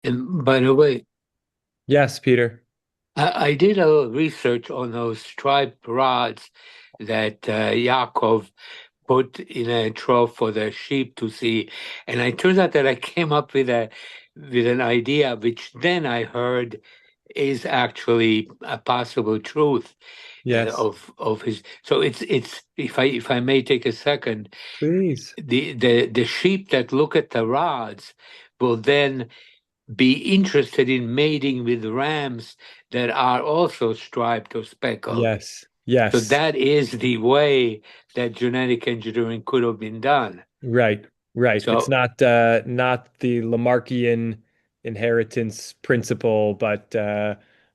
And by the way, Yes, Peter. I did a little research on those striped rods that Yaakov put in a trough for the sheep to see, and it turns out that I came up with an idea, which then I heard is actually a possible truth Yes, of his. So it's if I may take a second, please. the sheep that look at the rods will then be interested in mating with rams that are also striped or speckled. Yes, So yes. that is the way that genetic engineering could have been done. Right, right. It's So not the Lamarckian inheritance principle, but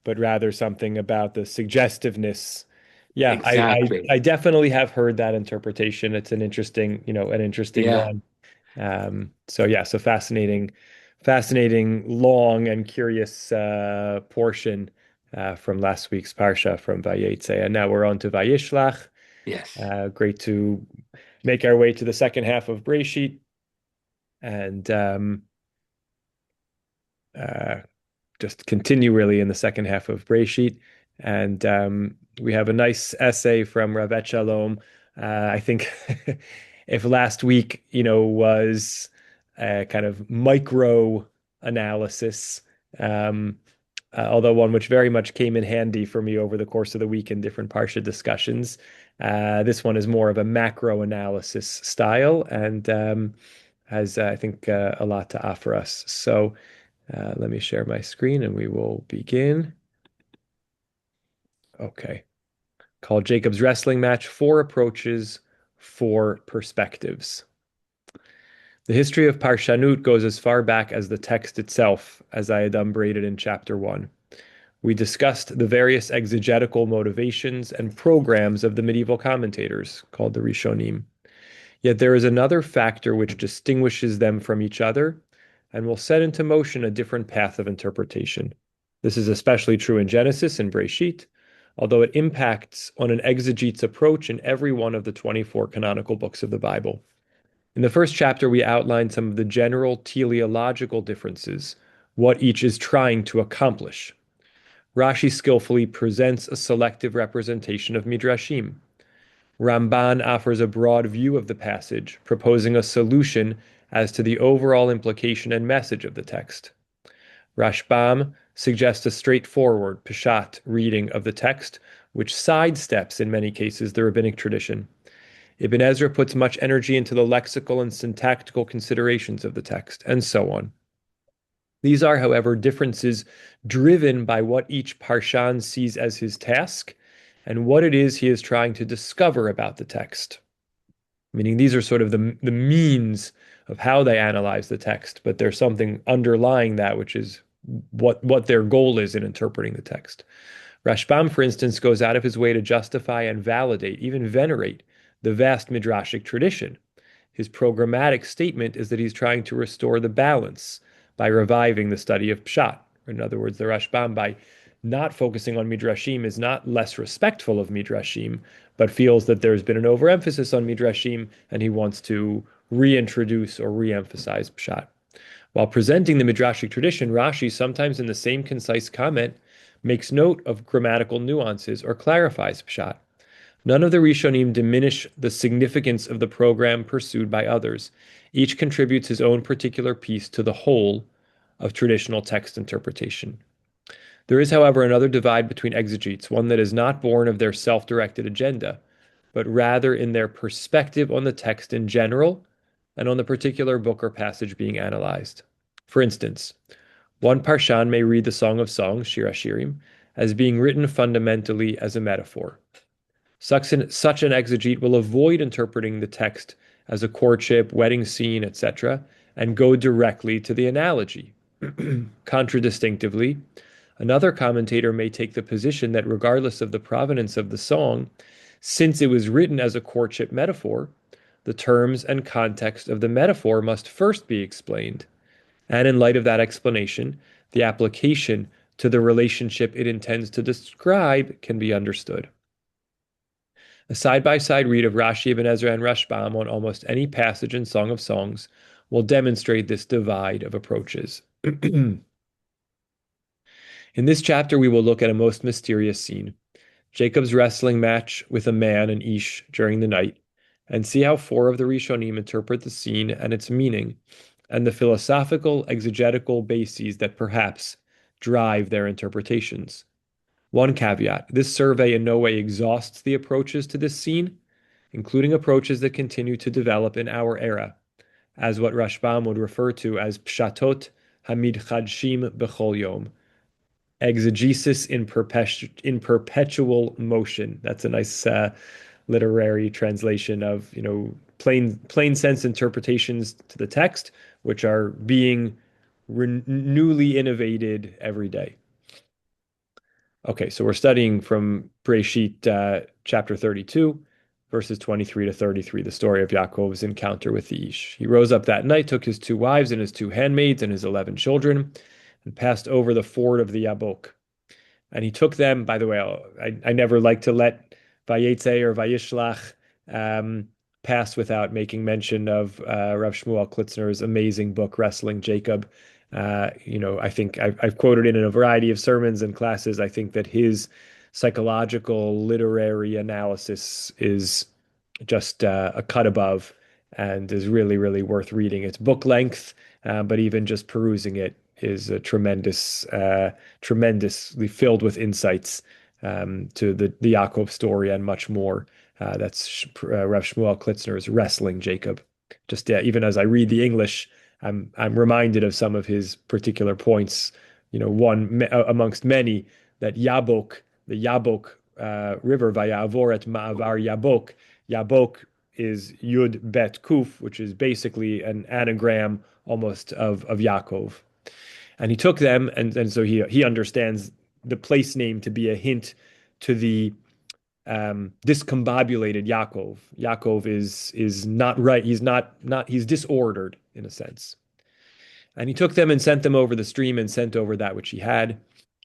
rather something about the suggestiveness. Yeah, exactly. I definitely have heard that interpretation. It's an interesting, an interesting Yeah. one. So yeah, so fascinating, long and curious portion from last week's Parsha from Vayetze. And now we're on to Vayishlach. Yes. Great to make our way to the second half of Breshit and uh, just continue really in the second half of Breshit. And we have a nice essay from Ravet Shalom. I think if last week, was a kind of micro analysis, um, although one which very much came in handy for me over the course of the week in different Parsha discussions. This one is more of a macro analysis style and has, I think, a lot to offer us. So let me share my screen and we will begin. Okay. Called Jacob's Wrestling Match: Four Approaches, Four Perspectives. The history of Parshanut goes as far back as the text itself, as I had umbrated in chapter 1. We discussed the various exegetical motivations and programs of the medieval commentators, called the Rishonim. Yet there is another factor which distinguishes them from each other and will set into motion a different path of interpretation. This is especially true in Genesis and Breshit, although it impacts on an exegete's approach in every one of the 24 canonical books of the Bible. In the first chapter, we outlined some of the general teleological differences, what each is trying to accomplish. Rashi skillfully presents a selective representation of Midrashim. Ramban offers a broad view of the passage, proposing a solution as to the overall implication and message of the text. Rashbam suggests a straightforward, Peshat reading of the text, which sidesteps, in many cases, the rabbinic tradition. Ibn Ezra puts much energy into the lexical and syntactical considerations of the text, and so on. These are, however, differences driven by what each Parshan sees as his task and what it is he is trying to discover about the text. Meaning these are sort of the means of how they analyze the text, but there's something underlying that, which is what their goal is in interpreting the text. Rashbam, for instance, goes out of his way to justify and validate, even venerate, the vast midrashic tradition. His programmatic statement is that he's trying to restore the balance by reviving the study of Pshat. In other words, the Rashbam, by not focusing on Midrashim, is not less respectful of Midrashim, but feels that there's been an overemphasis on Midrashim and he wants to reintroduce or re-emphasize Pshat. While presenting the Midrashic tradition, Rashi, sometimes in the same concise comment, makes note of grammatical nuances or clarifies Pshat. None of the Rishonim diminish the significance of the program pursued by others. Each contributes his own particular piece to the whole of traditional text interpretation. There is, however, another divide between exegetes, one that is not born of their self-directed agenda, but rather in their perspective on the text in general and on the particular book or passage being analyzed. For instance, one Parshan may read the Song of Songs, Shir Hashirim, as being written fundamentally as a metaphor. Such an exegete will avoid interpreting the text as a courtship, wedding scene, etc., and go directly to the analogy. Contradistinctively, another commentator may take the position that regardless of the provenance of the song, since it was written as a courtship metaphor, the terms and context of the metaphor must first be explained. And in light of that explanation, the application to the relationship it intends to describe can be understood. A side-by-side read of Rashi, Ibn Ezra, and Rashbam on almost any passage in Song of Songs will demonstrate this divide of approaches. In this chapter, we will look at a most mysterious scene, Jacob's wrestling match with a man, an Ish, during the night, and see how four of the Rishonim interpret the scene and its meaning, and the philosophical, exegetical bases that perhaps drive their interpretations. One caveat, this survey in no way exhausts the approaches to this scene, including approaches that continue to develop in our era, as what Rashbam would refer to as pshatot hamid chadshim bechol yom, exegesis in perpetual motion. That's a nice literary translation of, plain sense interpretations to the text, which are being newly innovated every day. Okay, so we're studying from Bereshit chapter 32, verses 23 to 33, the story of Yaakov's encounter with the Ish. He rose up that night, took his two wives and his two handmaids and his 11 children, and passed over the ford of the Yabok. And he took them, by the way, I never like to let Vayetze or Vayishlach pass without making mention of Rav Shmuel Klitzner's amazing book, Wrestling Jacob. I think I've quoted it in a variety of sermons and classes. I think that his psychological literary analysis is just a cut above and is really, really worth reading. It's book length, but even just perusing it is a tremendously filled with insights to the Yaakov story and much more. That's Rav Shmuel Klitzner's Wrestling Jacob. Just even as I read the English, I'm reminded of some of his particular points. One amongst many, that Yabok, the Yabok river, Vayavor et Ma'avar Yabok. Yabok is Yud Bet Kuf, which is basically an anagram almost of Yaakov. And he took them, and so he understands the place name to be a hint to the discombobulated Yaakov. Yaakov is not right. He's disordered in a sense. And he took them and sent them over the stream and sent over that which he had.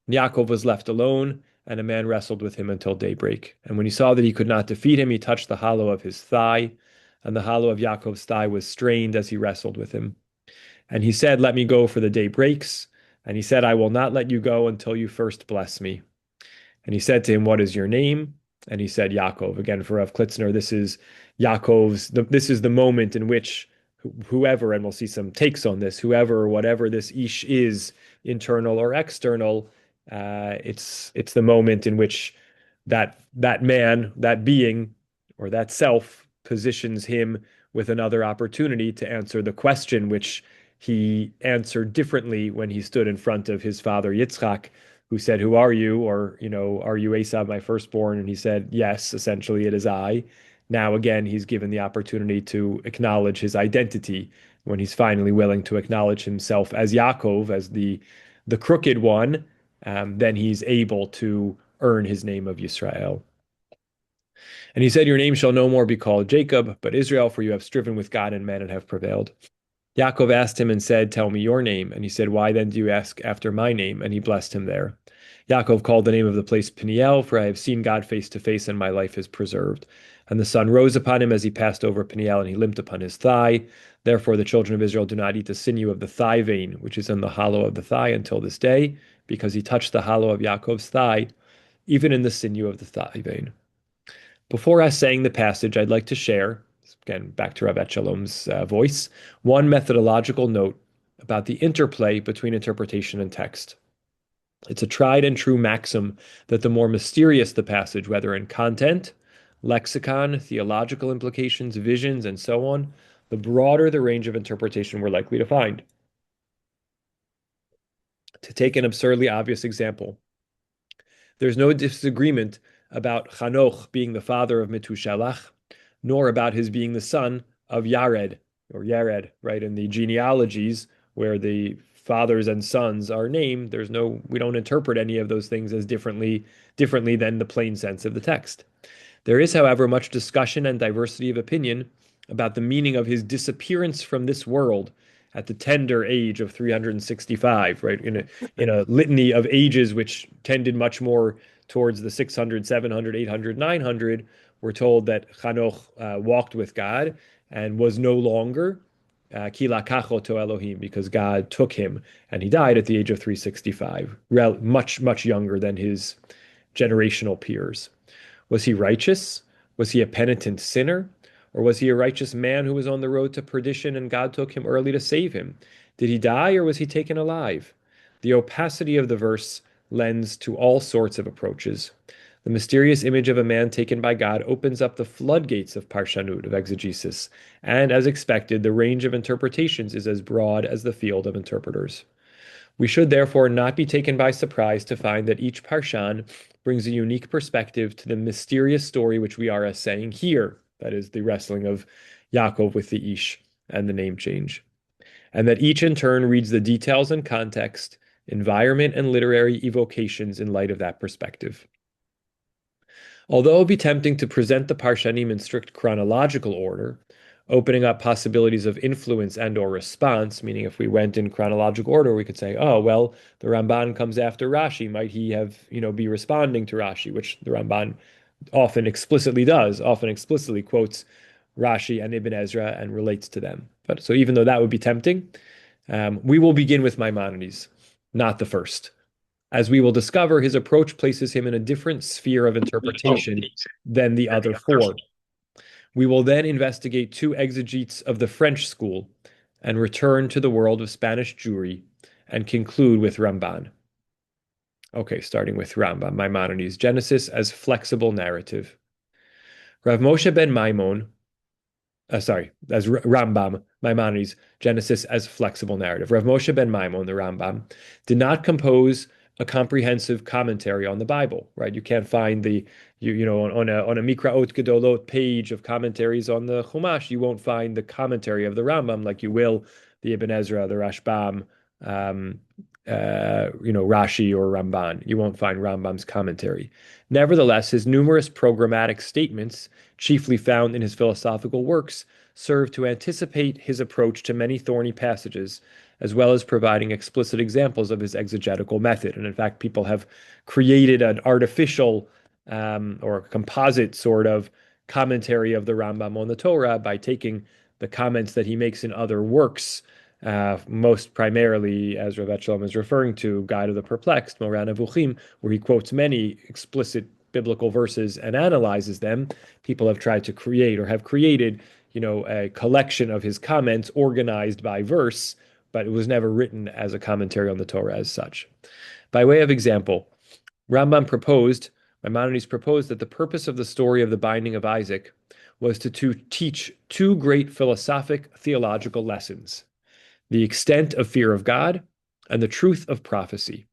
Yaakov was left alone, and a man wrestled with him until daybreak. And when he saw that he could not defeat him, he touched the hollow of his thigh, and the hollow of Yaakov's thigh was strained as he wrestled with him. And he said, "Let me go, for the day breaks." And he said, "I will not let you go until you first bless me." And he said to him, "What is your name?" And he said, "Yaakov." Again, for Rav Klitzner, this is this is the moment in which whoever, and we'll see some takes on this, whoever or whatever this Ish is, internal or external, it's the moment in which that man, that being, or that self positions him with another opportunity to answer the question which he answered differently when he stood in front of his father Yitzchak, who said, "Who are you?" Or, "Are you Esau, my firstborn?" And he said, "Yes, essentially it is I." Now again, he's given the opportunity to acknowledge his identity when he's finally willing to acknowledge himself as Yaakov, as the crooked one. Then he's able to earn his name of Yisrael. And he said, "Your name shall no more be called Jacob, but Israel, for you have striven with God and men and have prevailed." Yaakov asked him and said, "Tell me your name." And he said, "Why then do you ask after my name?" And he blessed him there. Yaakov called the name of the place Peniel, for I have seen God face to face, and my life is preserved. And the sun rose upon him as he passed over Peniel, and he limped upon his thigh. Therefore the children of Israel do not eat the sinew of the thigh vein, which is in the hollow of the thigh, until this day, because he touched the hollow of Yaakov's thigh, even in the sinew of the thigh vein. Before us saying the passage, I'd like to share, again, back to Rav Shalom's voice, one methodological note about the interplay between interpretation and text. It's a tried and true maxim that the more mysterious the passage, whether in content, lexicon, theological implications, visions, and so on, the broader the range of interpretation we're likely to find. To take an absurdly obvious example, there's no disagreement about Chanoch being the father of Metushalach, nor about his being the son of Yared, or Yared, right? In the genealogies where the fathers and sons are named, we don't interpret any of those things as differently than the plain sense of the text. There is, however, much discussion and diversity of opinion about the meaning of his disappearance from this world at the tender age of 365, right? In a litany of ages which tended much more towards the 600, 700, 800, 900, we're told that Chanoch walked with God and was no longer. Ki lakacho to Elohim, because God took him, and he died at the age of 365, much, much younger than his generational peers. Was he righteous? Was he a penitent sinner? Or was he a righteous man who was on the road to perdition and God took him early to save him? Did he die or was he taken alive? The opacity of the verse lends to all sorts of approaches. The mysterious image of a man taken by God opens up the floodgates of parshanut, of exegesis, and as expected, the range of interpretations is as broad as the field of interpreters. We should therefore not be taken by surprise to find that each parshan brings a unique perspective to the mysterious story which we are saying here, that is, the wrestling of Yaakov with the Ish and the name change, and that each in turn reads the details and context, environment, and literary evocations in light of that perspective. Although it would be tempting to present the Parshanim in strict chronological order, opening up possibilities of influence and or response, meaning if we went in chronological order, we could say, oh, well, the Ramban comes after Rashi. Might he have, be responding to Rashi, which the Ramban often explicitly does, often explicitly quotes Rashi and Ibn Ezra and relates to them. But so even though that would be tempting, we will begin with Maimonides, not the first. As we will discover, his approach places him in a different sphere of interpretation than the other four. We will then investigate two exegetes of the French school and return to the world of Spanish Jewry and conclude with Ramban. Okay, starting with Rambam, Maimonides, Genesis as flexible narrative. Rav Moshe ben Maimon, as Rambam, Maimonides, Genesis as flexible narrative. Rav Moshe ben Maimon, the Rambam, did not compose a comprehensive commentary on the Bible, right? You can't find the, on a Mikraot Gedolot page of commentaries on the Chumash, you won't find the commentary of the Rambam like you will the Ibn Ezra, the Rashbam, Rashi or Ramban. You won't find Rambam's commentary. Nevertheless, his numerous programmatic statements, chiefly found in his philosophical works, serve to anticipate his approach to many thorny passages, as well as providing explicit examples of his exegetical method. And in fact, people have created an artificial or composite sort of commentary of the Rambam on the Torah by taking the comments that he makes in other works, most primarily, as Rav Shalom is referring to, Guide of the Perplexed, Moreh Nevuchim, where he quotes many explicit biblical verses and analyzes them. People have tried to create or have created, a collection of his comments organized by verse, but it was never written as a commentary on the Torah as such. By way of example, Maimonides proposed that the purpose of the story of the binding of Isaac was to teach two great philosophic theological lessons: the extent of fear of God and the truth of prophecy.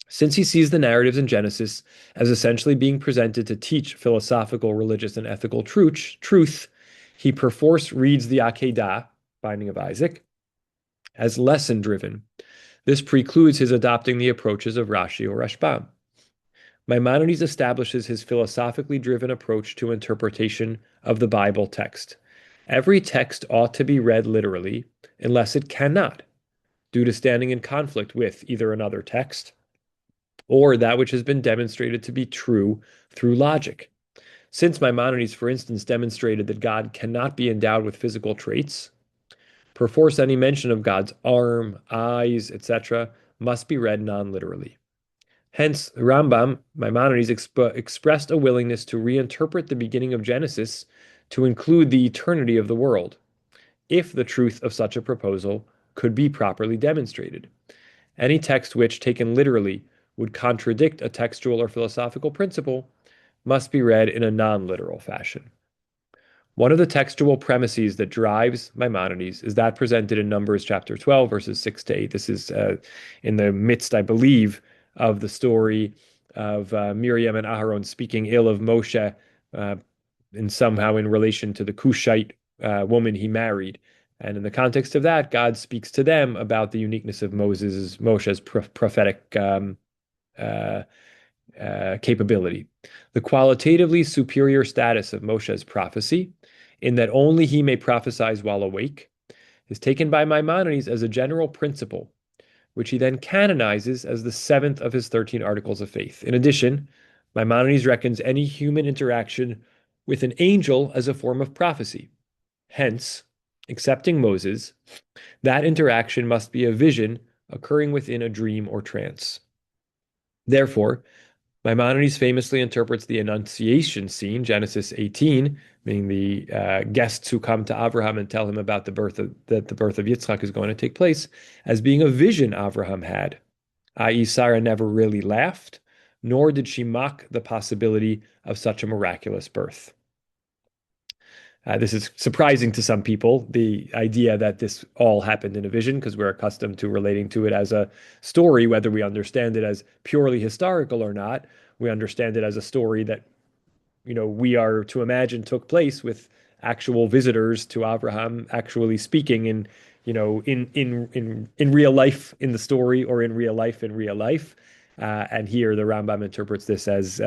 Since he sees the narratives in Genesis as essentially being presented to teach philosophical, religious, and ethical truth, he perforce reads the Akedah, binding of Isaac, as lesson-driven. This precludes his adopting the approaches of Rashi or Rashbam. Maimonides establishes his philosophically driven approach to interpretation of the Bible text. Every text ought to be read literally, unless it cannot, due to standing in conflict with either another text or that which has been demonstrated to be true through logic. Since Maimonides, for instance, demonstrated that God cannot be endowed with physical traits, perforce any mention of God's arm, eyes, etc., must be read non-literally. Hence, Rambam, Maimonides, expressed a willingness to reinterpret the beginning of Genesis to include the eternity of the world, if the truth of such a proposal could be properly demonstrated. Any text which, taken literally, would contradict a textual or philosophical principle must be read in a non-literal fashion. One of the textual premises that drives Maimonides is that presented in Numbers chapter 12, verses 6 to 8. This is in the midst, I believe, of the story of Miriam and Aharon speaking ill of Moshe, and somehow in relation to the Cushite woman he married. And in the context of that, God speaks to them about the uniqueness of Moshe's prophetic capability. The qualitatively superior status of Moshe's prophecy, in that only he may prophesy while awake, is taken by Maimonides as a general principle, which he then canonizes as the 7th of his 13 articles of faith. In addition, Maimonides reckons any human interaction with an angel as a form of prophecy. Hence, Excepting Moses, that interaction must be a vision occurring within a dream or trance. Therefore, Maimonides famously interprets the Annunciation scene, Genesis 18, meaning the guests who come to Abraham and tell him about that the birth of Yitzchak is going to take place, as being a vision Abraham had, i.e., Sarah never really laughed, nor did she mock the possibility of such a miraculous birth. This is surprising to some people, the idea that this all happened in a vision, because we're accustomed to relating to it as a story, whether we understand it as purely historical or not. We understand it as a story that we are to imagine took place with actual visitors to Abraham actually speaking in real life in the story, or in real life in real life. And here the Rambam interprets this as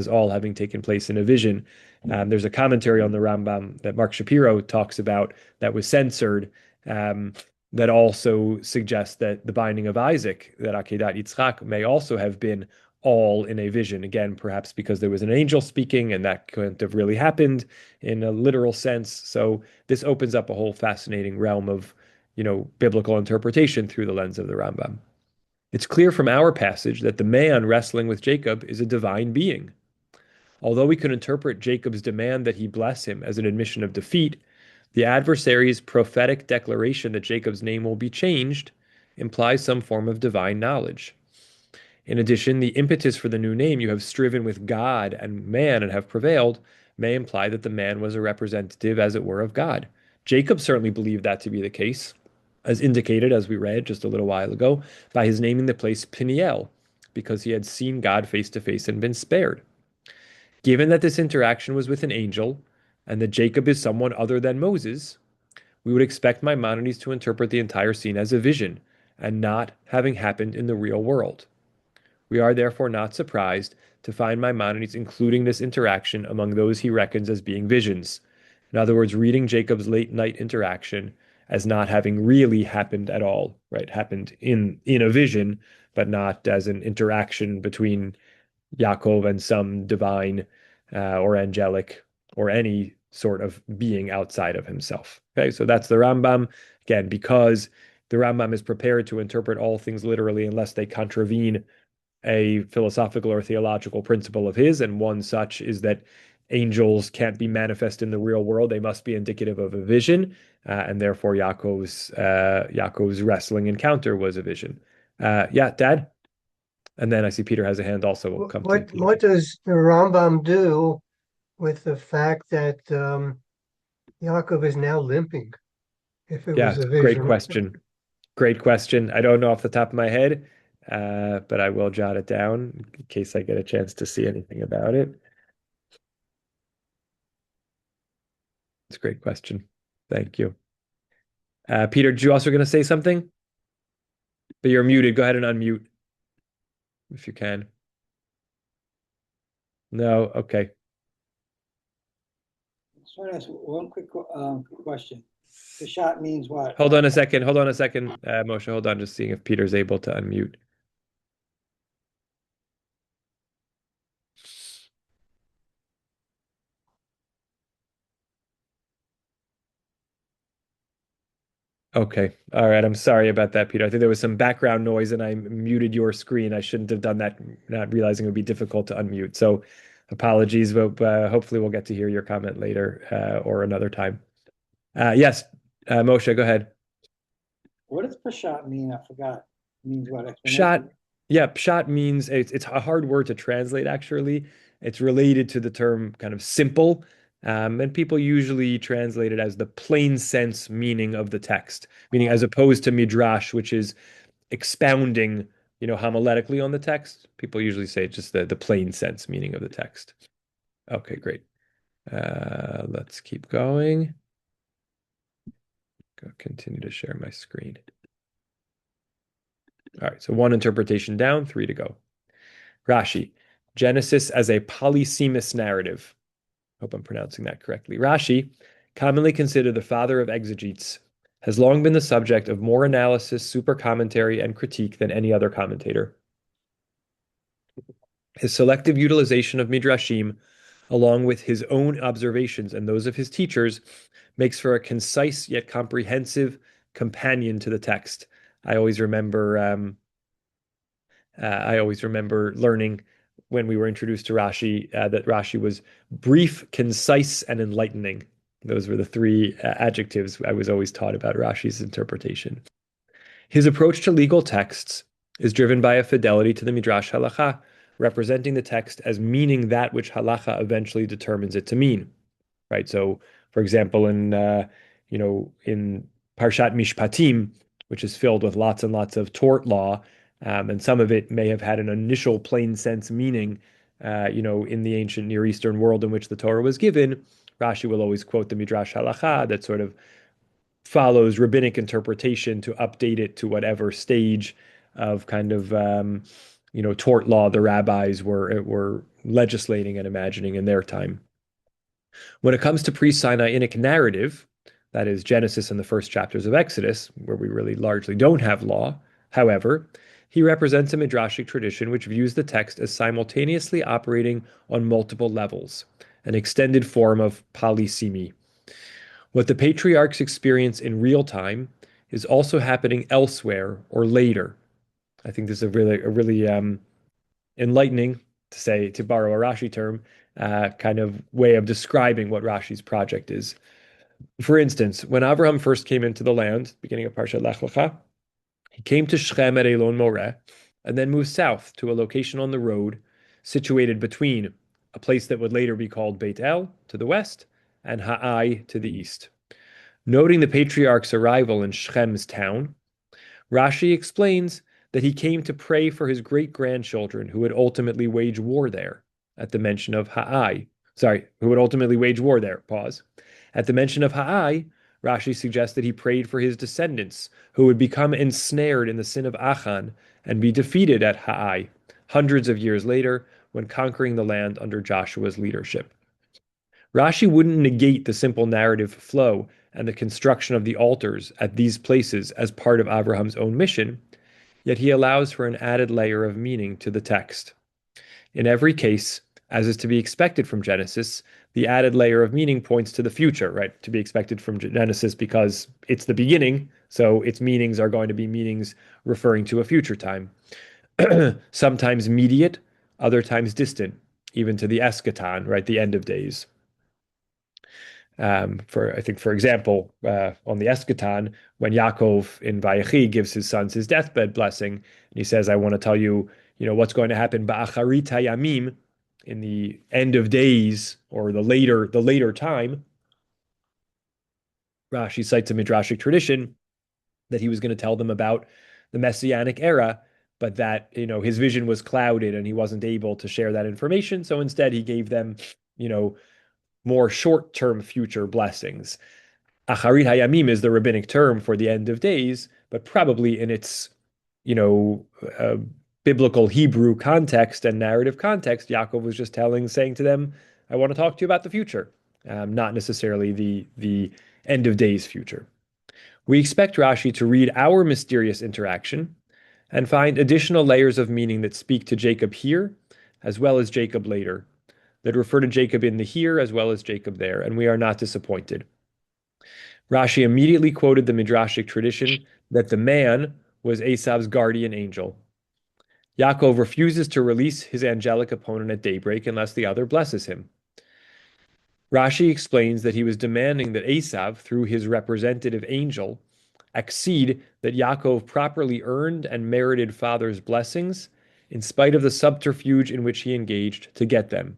all having taken place in a vision. There's a commentary on the Rambam that Mark Shapiro talks about that was censored, that also suggests that the binding of Isaac, that Akedat Yitzchak, may also have been all in a vision. Again, perhaps because there was an angel speaking, and that couldn't have really happened in a literal sense. So this opens up a whole fascinating realm of, biblical interpretation through the lens of the Rambam. It's clear from our passage that the man wrestling with Jacob is a divine being. Although we could interpret Jacob's demand that he bless him as an admission of defeat, the adversary's prophetic declaration that Jacob's name will be changed implies some form of divine knowledge. In addition, the impetus for the new name, "You have striven with God and man and have prevailed," may imply that the man was a representative, as it were, of God. Jacob certainly believed that to be the case, as indicated, as we read just a little while ago, by his naming the place Peniel, because he had seen God face to face and been spared. Given that this interaction was with an angel, and that Jacob is someone other than Moses, we would expect Maimonides to interpret the entire scene as a vision, and not having happened in the real world. We are therefore not surprised to find Maimonides including this interaction among those he reckons as being visions. In other words, reading Jacob's late night interaction as not having really happened at all, right? Happened in a vision, but not as an interaction between Yaakov and some divine or angelic or any sort of being outside of himself. Okay, so that's the Rambam. Again, because the Rambam is prepared to interpret all things literally unless they contravene a philosophical or theological principle of his, and one such is that angels can't be manifest in the real world; they must be indicative of a vision, and therefore Yaakov's wrestling encounter was a vision. Yeah, Dad. And then I see Peter has a hand also. We'll come to Peter. What does the Rambam do with the fact that Yaakov is now limping? If it Yeah, was a great vision. question. Great question. I don't know off the top of my head, but I will jot it down in case I get a chance to see anything about it. It's a great question. Thank you. Peter, did you also going to say something? But you're muted. Go ahead and unmute if you can. No? Okay. I just want to ask one quick question. Parshat means what? Hold on a second. Moshe, hold on. Just seeing if Peter's able to unmute. Okay. All right. I'm sorry about that, Peter. I think there was some background noise and I muted your screen. I shouldn't have done that, not realizing it would be difficult to unmute. So apologies, but hopefully we'll get to hear your comment later or another time. Yes, Moshe, go ahead. What does Parshat mean? I forgot. It means what? Pshat, yeah, pshat means it's a hard word to translate, actually. It's related to the term kind of simple, and people usually translate it as the plain sense meaning of the text, meaning as opposed to midrash, which is expounding, homiletically on the text. People usually say just the plain sense meaning of the text. Okay, great. Let's keep going. Continue to share my screen. All right, so one interpretation down, 3 to go. Rashi, Genesis as a polysemous narrative. Hope I'm pronouncing that correctly. Rashi, commonly considered the father of exegetes, has long been the subject of more analysis, super commentary, and critique than any other commentator. His selective utilization of midrashim, along with his own observations and those of his teachers, makes for a concise yet comprehensive companion to the text. I always remember learning when we were introduced to Rashi that Rashi was brief, concise, and enlightening. Those were the three adjectives I was always taught about Rashi's interpretation. His approach to legal texts is driven by a fidelity to the Midrash Halacha, representing the text as meaning that which Halacha eventually determines it to mean. Right. So, for example, in Parshat Mishpatim, which is filled with lots and lots of tort law, and some of it may have had an initial plain sense meaning, in the ancient Near Eastern world in which the Torah was given. Rashi will always quote the Midrash Halacha that sort of follows rabbinic interpretation to update it to whatever stage of kind of tort law the rabbis were legislating and imagining in their time. When it comes to pre-Sinaitic narrative, that is Genesis and the first chapters of Exodus, where we really largely don't have law, however, he represents a midrashic tradition which views the text as simultaneously operating on multiple levels, an extended form of polysemy. What the patriarchs experience in real time is also happening elsewhere or later. I think this is a really enlightening, to borrow a Rashi term, kind of way of describing what Rashi's project is. For instance, when Abraham first came into the land, beginning of Parshat Lech Lecha, he came to Shechem at Elon Moreh, and then moved south to a location on the road situated between a place that would later be called Beit El to the west and Ha'ai to the east. Noting the patriarch's arrival in Shechem's town, Rashi explains that he came to pray for his great-grandchildren who would ultimately wage war there at the mention of Ha'ai. Who would ultimately wage war there. Pause. At the mention of Ha'ai, Rashi suggests that he prayed for his descendants who would become ensnared in the sin of Achan and be defeated at Ha'ai hundreds of years later when conquering the land under Joshua's leadership. Rashi wouldn't negate the simple narrative flow and the construction of the altars at these places as part of Abraham's own mission, yet he allows for an added layer of meaning to the text. In every case, as is to be expected from Genesis, the added layer of meaning points to the future, right? To be expected from Genesis because it's the beginning, so its meanings are going to be meanings referring to a future time. Sometimes immediate, other times distant, even to the eschaton, right? The end of days. For example, on the eschaton, when Yaakov in Vayechi gives his sons his deathbed blessing, and he says, "I want to tell you, what's going to happen ba'acharit hayamim, in the end of days or the later time." Rashi cites a midrashic tradition that he was going to tell them about the messianic era, but that his vision was clouded and he wasn't able to share that information. So instead, he gave them, more short-term future blessings. Acharit Hayamim is the rabbinic term for the end of days, but probably in its, biblical Hebrew context and narrative context, Yaakov was just saying to them, "I want to talk to you about the future," not necessarily the end of days future. We expect Rashi to read our mysterious interaction and find additional layers of meaning that speak to Jacob here, as well as Jacob later, that refer to Jacob in the here as well as Jacob there, and we are not disappointed. Rashi immediately quoted the midrashic tradition that the man was Esav's guardian angel. Yaakov refuses to release his angelic opponent at daybreak unless the other blesses him. Rashi explains that he was demanding that Esav, through his representative angel, accede that Yaakov properly earned and merited father's blessings in spite of the subterfuge in which he engaged to get them.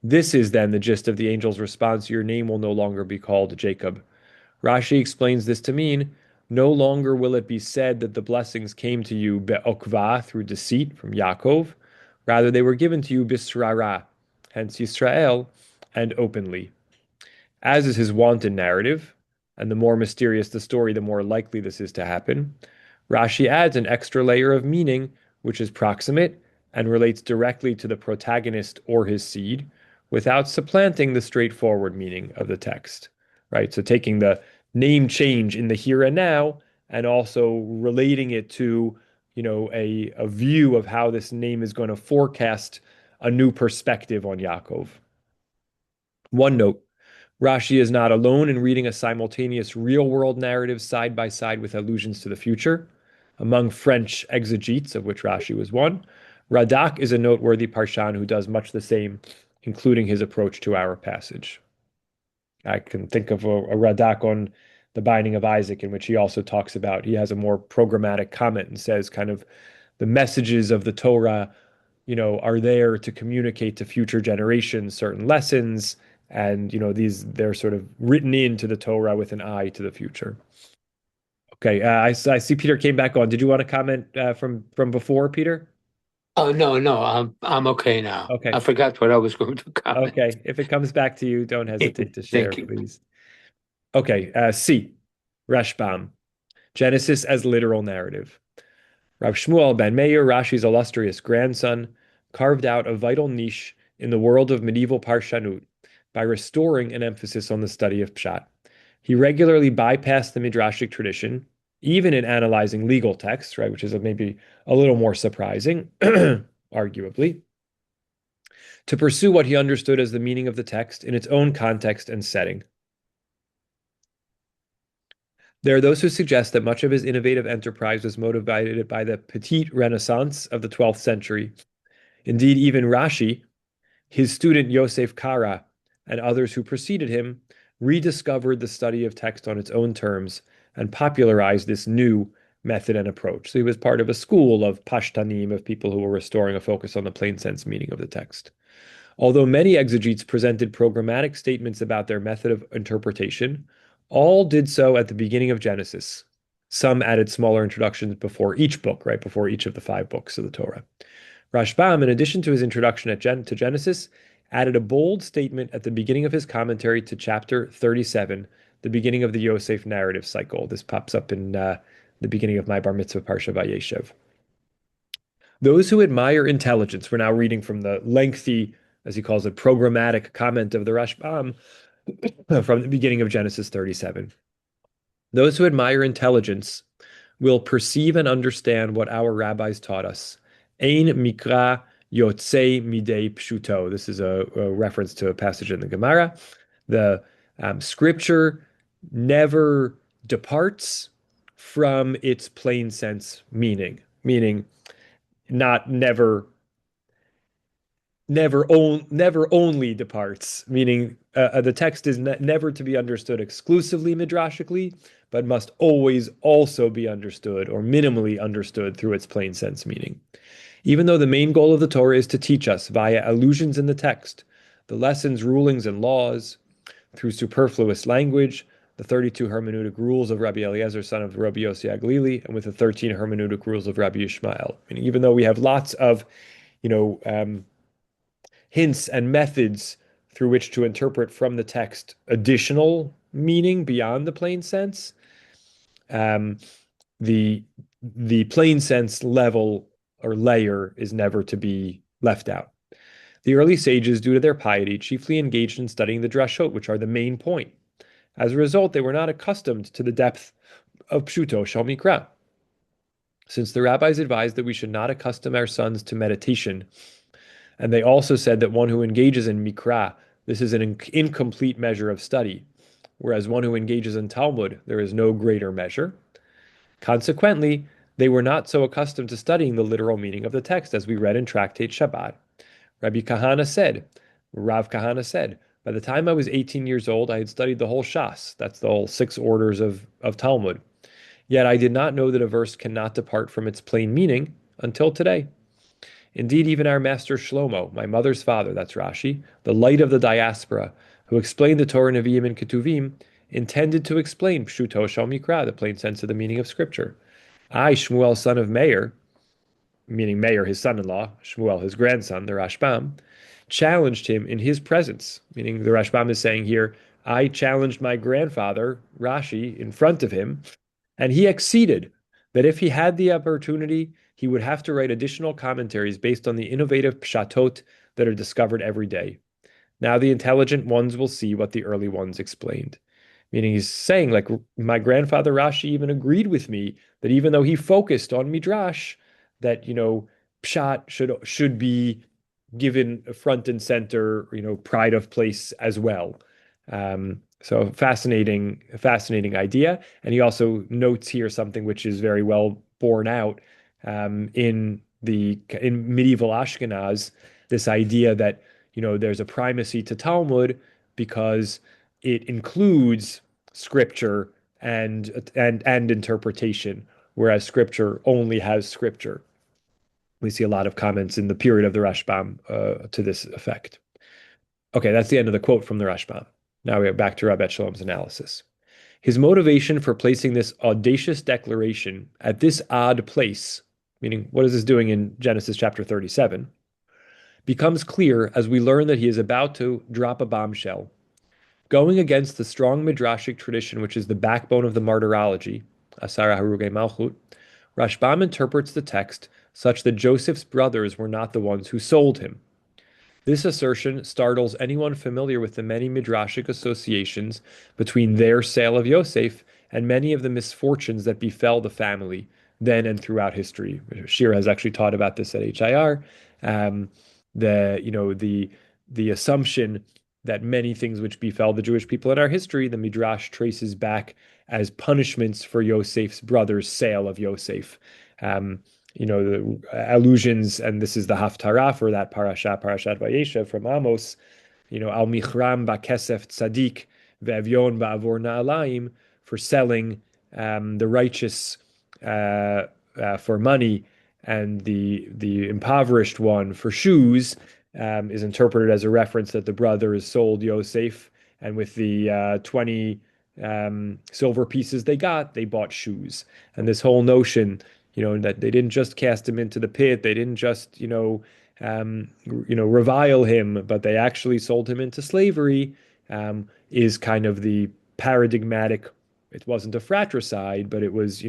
This is then the gist of the angel's response: "Your name will no longer be called Jacob." Rashi explains this to mean, no longer will it be said that the blessings came to you be'okva, through deceit, from Yaakov. Rather, they were given to you bisrara, hence Yisrael, and openly. As is his wonted narrative, and the more mysterious the story, the more likely this is to happen, Rashi adds an extra layer of meaning, which is proximate and relates directly to the protagonist or his seed, without supplanting the straightforward meaning of the text, right? So taking the name change in the here and now and also relating it to, a view of how this name is going to forecast a new perspective on Yaakov. One note, Rashi is not alone in reading a simultaneous real-world narrative side by side with allusions to the future. Among French exegetes, of which Rashi was one, Radak is a noteworthy parshan who does much the same, including his approach to our passage. I can think of a Radak on the binding of Isaac, in which he also talks about, he has a more programmatic comment and says kind of the messages of the Torah, are there to communicate to future generations certain lessons, and they're sort of written into the Torah with an eye to the future. Okay, I see Peter came back on. Did you want to comment from before, Peter? Oh, no, I'm okay now. Okay. I forgot what I was going to comment. Okay, if it comes back to you, don't hesitate to share, Thank you. please. Okay, C, Rashbam, Genesis as literal narrative. Rav Shmuel ben Meir, Rashi's illustrious grandson, carved out a vital niche in the world of medieval Parshanut by restoring an emphasis on the study of Pshat. He regularly bypassed the Midrashic tradition, even in analyzing legal texts, right, which is maybe a little more surprising, arguably, to pursue what he understood as the meaning of the text in its own context and setting. There are those who suggest that much of his innovative enterprise was motivated by the petite renaissance of the 12th century. Indeed, even Rashi, his student Yosef Kara, and others who preceded him rediscovered the study of text on its own terms and popularized this new method and approach. So he was part of a school of Pashtanim, of people who were restoring a focus on the plain sense meaning of the text. Although many exegetes presented programmatic statements about their method of interpretation, all did so at the beginning of Genesis. Some added smaller introductions before each book, right before each of the 5 books of the Torah. Rashbam, in addition to his introduction to Genesis, added a bold statement at the beginning of his commentary to chapter 37, the beginning of the Yosef narrative cycle. This pops up in the beginning of my bar mitzvah parsha Vayishlach. Those who admire intelligence, we're now reading from the lengthy, as he calls it, programmatic comment of the Rashbam from the beginning of Genesis 37. Those who admire intelligence will perceive and understand what our rabbis taught us. Ein mikra yotzei midei pshuto. This is a reference to a passage in the Gemara. The scripture never departs from its plain sense meaning not never only departs, meaning the text is never to be understood exclusively midrashically, but must always also be understood or minimally understood through its plain sense meaning. Even though the main goal of the Torah is to teach us via allusions in the text, the lessons, rulings, and laws through superfluous language, the 32 hermeneutic rules of Rabbi Eliezer, son of Rabbi Yossi Aglili, and with the 13 hermeneutic rules of Rabbi Yishmael. Meaning, even though we have lots of, hints and methods through which to interpret from the text additional meaning beyond the plain sense, the plain sense level or layer is never to be left out. The early sages, due to their piety, chiefly engaged in studying the drashot, which are the main point. As a result, they were not accustomed to the depth of pshuto shel mikra. Since the rabbis advised that we should not accustom our sons to meditation, and they also said that one who engages in mikra, this is an incomplete measure of study, whereas one who engages in Talmud, there is no greater measure. Consequently, they were not so accustomed to studying the literal meaning of the text as we read in Tractate Shabbat. Rav Kahana said, by the time I was 18 years old, I had studied the whole Shas, that's the whole 6 orders of Talmud. Yet I did not know that a verse cannot depart from its plain meaning until today. Indeed, even our master Shlomo, my mother's father, that's Rashi, the light of the diaspora, who explained the Torah, Nevi'im, and Ketuvim, intended to explain Pshuto Shel Mikra, the plain sense of the meaning of Scripture. I, Shmuel, son of Meir, meaning Meir, his son-in-law, Shmuel, his grandson, the Rashbam, challenged him in his presence, meaning the Rashbam is saying here, I challenged my grandfather, Rashi, in front of him, and he acceded that if he had the opportunity, he would have to write additional commentaries based on the innovative pshatot that are discovered every day. Now the intelligent ones will see what the early ones explained. Meaning he's saying, like, my grandfather Rashi even agreed with me that even though he focused on Midrash, that, pshat should be given front and center, pride of place as well. So fascinating idea. And he also notes here something which is very well borne out in medieval Ashkenaz, this idea that there's a primacy to Talmud because it includes scripture and interpretation, whereas scripture only has scripture. We see a lot of comments in the period of the Rashbam to this effect. Okay, that's the end of the quote from the Rashbam. Now we are back to Rabbi Shalom's analysis. His motivation for placing this audacious declaration at this odd place, meaning what is this doing in Genesis chapter 37, becomes clear as we learn that he is about to drop a bombshell. Going against the strong midrashic tradition, which is the backbone of the martyrology, Asara Haruge Malchut, Rashbam interprets the text such that Joseph's brothers were not the ones who sold him. This assertion startles anyone familiar with the many midrashic associations between their sale of Yosef and many of the misfortunes that befell the family then and throughout history. Shira has actually taught about this at HIR. The assumption that many things which befell the Jewish people in our history, the Midrash traces back as punishments for Yosef's brother's sale of Yosef. The allusions, and this is the Haftarah for that Parashah, Parashat Vayishlach from Amos, Al Michram Ba'Kesef Tzadik Ve'Evyon Ba'avor Na'alayim, for selling the righteous for money and the impoverished one for shoes, is interpreted as a reference that the brothers sold Yosef, and with the 20 silver pieces they got, they bought shoes. And this whole notion, that they didn't just cast him into the pit, they didn't just, revile him, but they actually sold him into slavery, is kind of the paradigmatic. It wasn't a fratricide, but it was,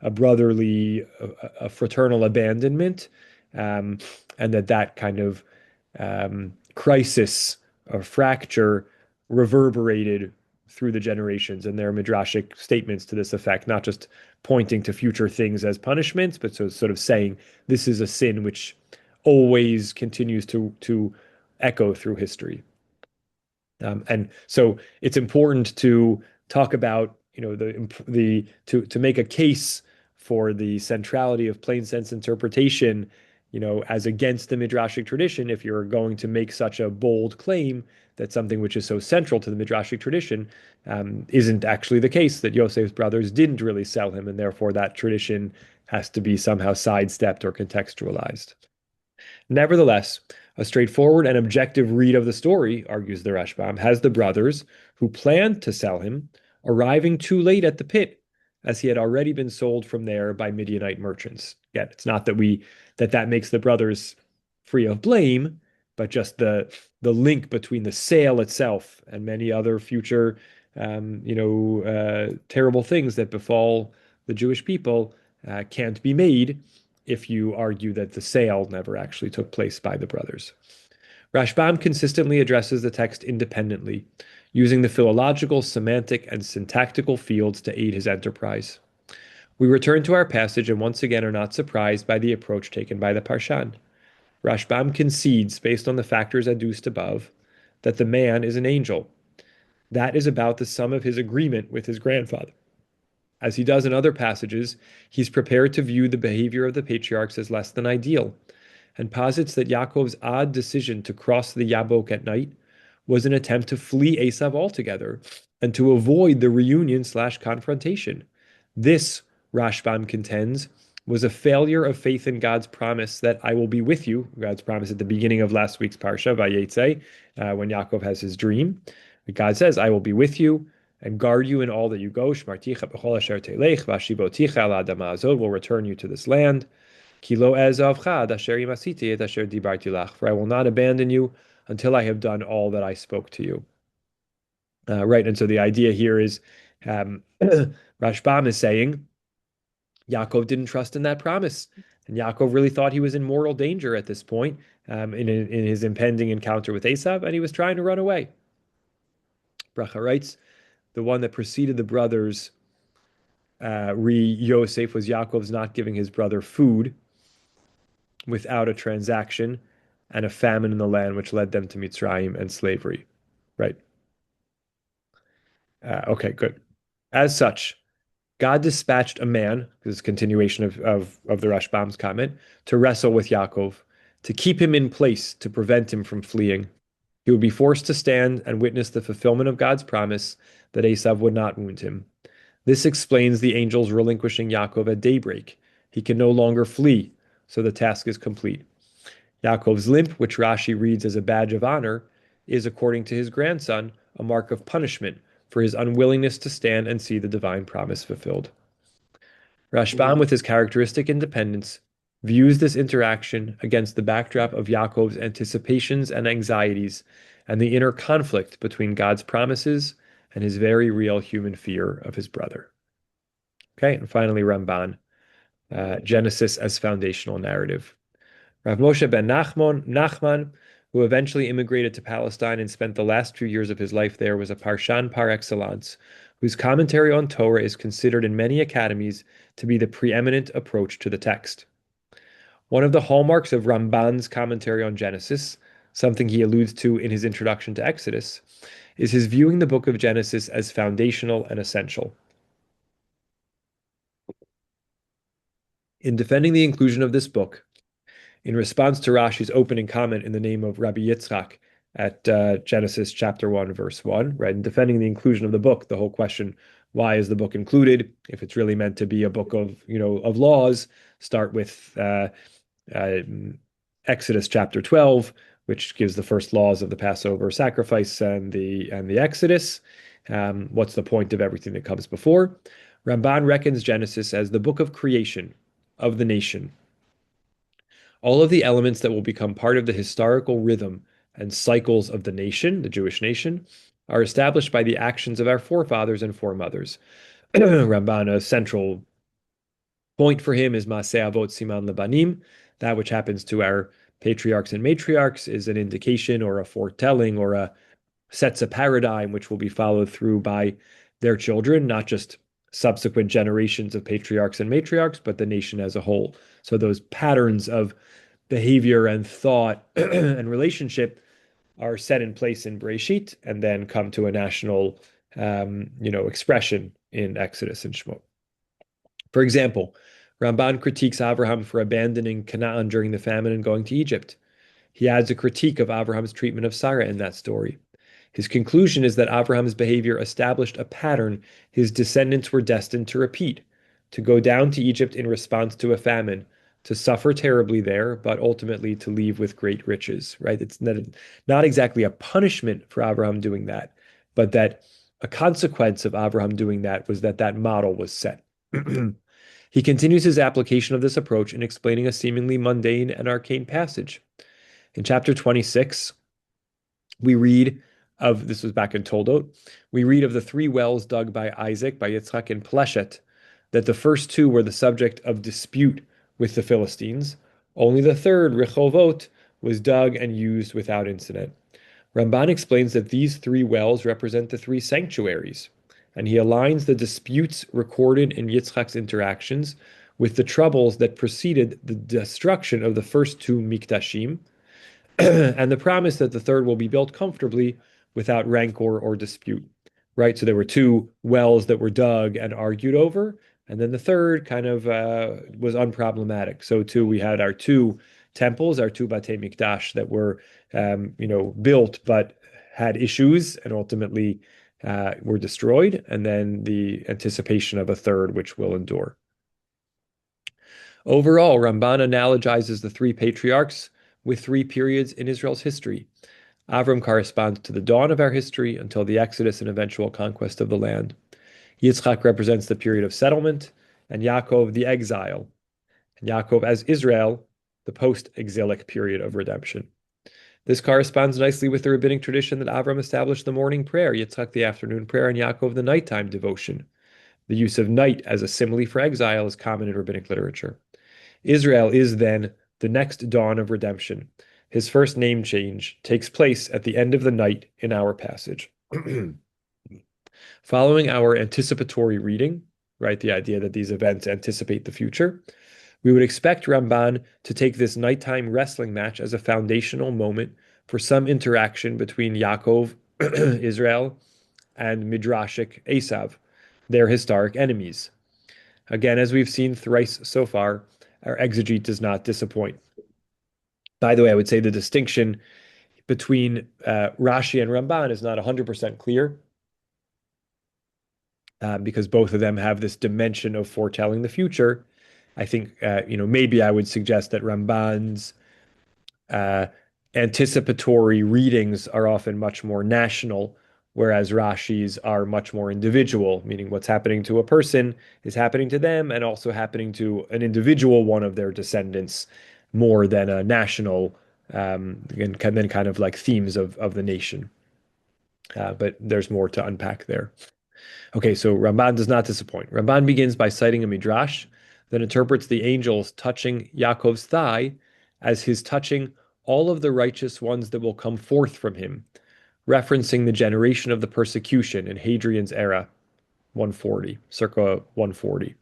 a brotherly, a fraternal abandonment, and that kind of crisis or fracture reverberated through the generations, and there are midrashic statements to this effect, not just pointing to future things as punishments, but so sort of saying this is a sin which always continues to echo through history. And so it's important to talk about, to make a case for the centrality of plain sense interpretation, as against the midrashic tradition. If you're going to make such a bold claim that something which is so central to the midrashic tradition isn't actually the case, that Yosef's brothers didn't really sell him, and therefore that tradition has to be somehow sidestepped or contextualized. Nevertheless, a straightforward and objective read of the story, argues the Rashbam, has the brothers, who planned to sell him, arriving too late at the pit, as he had already been sold from there by Midianite merchants. Yet it's not that makes the brothers free of blame, but just the link between the sale itself and many other future terrible things that befall the Jewish people can't be made if you argue that the sale never actually took place by the brothers. Rashbam consistently addresses the text independently, using the philological, semantic, and syntactical fields to aid his enterprise. We return to our passage and once again are not surprised by the approach taken by the Parshan. Rashbam concedes, based on the factors adduced above, that the man is an angel. That is about the sum of his agreement with his grandfather. As he does in other passages, he's prepared to view the behavior of the patriarchs as less than ideal, and posits that Yaakov's odd decision to cross the Yabok at night was an attempt to flee Esav altogether and to avoid the reunion/confrontation. This, Rashbam contends, was a failure of faith in God's promise that I will be with you, God's promise at the beginning of last week's Parsha, Vayetze, when Yaakov has his dream. God says, I will be with you and guard you in all that you go. Shmarticha b'chol asher telech, v'ashivoticha al adama azot, will return you to this land. Ki lo ezavcha ad asher yimasiti et asher dibarti lach, for I will not abandon you until I have done all that I spoke to you. Right, and so the idea here is, Rashbam is saying, Yaakov didn't trust in that promise, and Yaakov really thought he was in mortal danger at this point in his impending encounter with Esav, and he was trying to run away. Bracha writes, the one that preceded the brothers Yosef was Yaakov's not giving his brother food without a transaction and a famine in the land, which led them to Mitzrayim and slavery. Right. Okay, good. As such, God dispatched a man, this is a continuation of the Rashbam's comment, to wrestle with Yaakov, to keep him in place, to prevent him from fleeing. He would be forced to stand and witness the fulfillment of God's promise that Esav would not wound him. This explains the angels relinquishing Yaakov at daybreak. He can no longer flee, so the task is complete. Yaakov's limp, which Rashi reads as a badge of honor, is, according to his grandson, a mark of punishment for his unwillingness to stand and see the divine promise fulfilled. Rashbam, with his characteristic independence, views this interaction against the backdrop of Yaakov's anticipations and anxieties and the inner conflict between God's promises and his very real human fear of his brother. Okay, and finally, Ramban, Genesis as foundational narrative. Rav Moshe ben Nachman, who eventually immigrated to Palestine and spent the last few years of his life there, was a Parshan par excellence, whose commentary on Torah is considered in many academies to be the preeminent approach to the text. One of the hallmarks of Ramban's commentary on Genesis, something he alludes to in his introduction to Exodus, is his viewing the book of Genesis as foundational and essential. In defending the inclusion of this book, in response to Rashi's opening comment in the name of Rabbi Yitzchak at Genesis chapter 1, verse 1, right? In defending the inclusion of the book, the whole question, why is the book included? If it's really meant to be a book of, of laws, start with Exodus chapter 12, which gives the first laws of the Passover sacrifice and the Exodus. What's the point of everything that comes before? Ramban reckons Genesis as the book of creation of the nation. All of the elements that will become part of the historical rhythm and cycles of the nation, the Jewish nation, are established by the actions of our forefathers and foremothers. Ramban, a central point for him is Maseh Avot Siman Lebanim. That which happens to our patriarchs and matriarchs is an indication or a foretelling or sets a paradigm which will be followed through by their children, not just subsequent generations of patriarchs and matriarchs, but the nation as a whole. So those patterns of behavior and thought and relationship are set in place in Bereshit and then come to a national, expression in Exodus and Shemot. For example, Ramban critiques Abraham for abandoning Canaan during the famine and going to Egypt. He adds a critique of Abraham's treatment of Sarah in that story. His conclusion is that Abraham's behavior established a pattern his descendants were destined to repeat, to go down to Egypt in response to a famine, to suffer terribly there, but ultimately to leave with great riches, right? It's not exactly a punishment for Abraham doing that, but that a consequence of Abraham doing that was that model was set. He continues his application of this approach in explaining a seemingly mundane and arcane passage. In chapter 26, we read of, this was back in Toldot, we read of the 3 wells dug by Isaac, by Yitzchak, and Pleshet, that the first 2 were the subject of dispute with the Philistines. Only the third, Rechovot, was dug and used without incident. Ramban explains that these 3 wells represent the 3 sanctuaries, and he aligns the disputes recorded in Yitzchak's interactions with the troubles that preceded the destruction of the first 2 Mikdashim, and the promise that the third will be built comfortably without rancor or dispute, right? So there were 2 wells that were dug and argued over, and then the third kind of was unproblematic. So too, we had our 2 temples, our 2 Batei Mikdash that were, built but had issues and ultimately were destroyed, and then the anticipation of a third which will endure. Overall, Ramban analogizes the 3 patriarchs with 3 periods in Israel's history. Avram corresponds to the dawn of our history until the Exodus and eventual conquest of the land. Yitzchak represents the period of settlement, and Yaakov the exile, and Yaakov as Israel, the post-exilic period of redemption. This corresponds nicely with the rabbinic tradition that Avram established the morning prayer, Yitzchak the afternoon prayer, and Yaakov the nighttime devotion. The use of night as a simile for exile is common in rabbinic literature. Israel is then the next dawn of redemption. His first name change takes place at the end of the night in our passage. Following our anticipatory reading, right, the idea that these events anticipate the future, we would expect Ramban to take this nighttime wrestling match as a foundational moment for some interaction between Yaakov, Israel, and Midrashic Esav, their historic enemies. Again, as we've seen thrice so far, our exegete does not disappoint. By the way, I would say the distinction between Rashi and Ramban is not 100% clear because both of them have this dimension of foretelling the future. I think, maybe I would suggest that Ramban's anticipatory readings are often much more national, whereas Rashi's are much more individual, meaning what's happening to a person is happening to them and also happening to an individual one of their descendants more than a national and then kind of like themes of the nation. But there's more to unpack there. Okay, so Ramban does not disappoint. Ramban begins by citing a midrash that interprets the angels touching Yaakov's thigh as his touching all of the righteous ones that will come forth from him, referencing the generation of the persecution in Hadrian's era, 140, circa 140.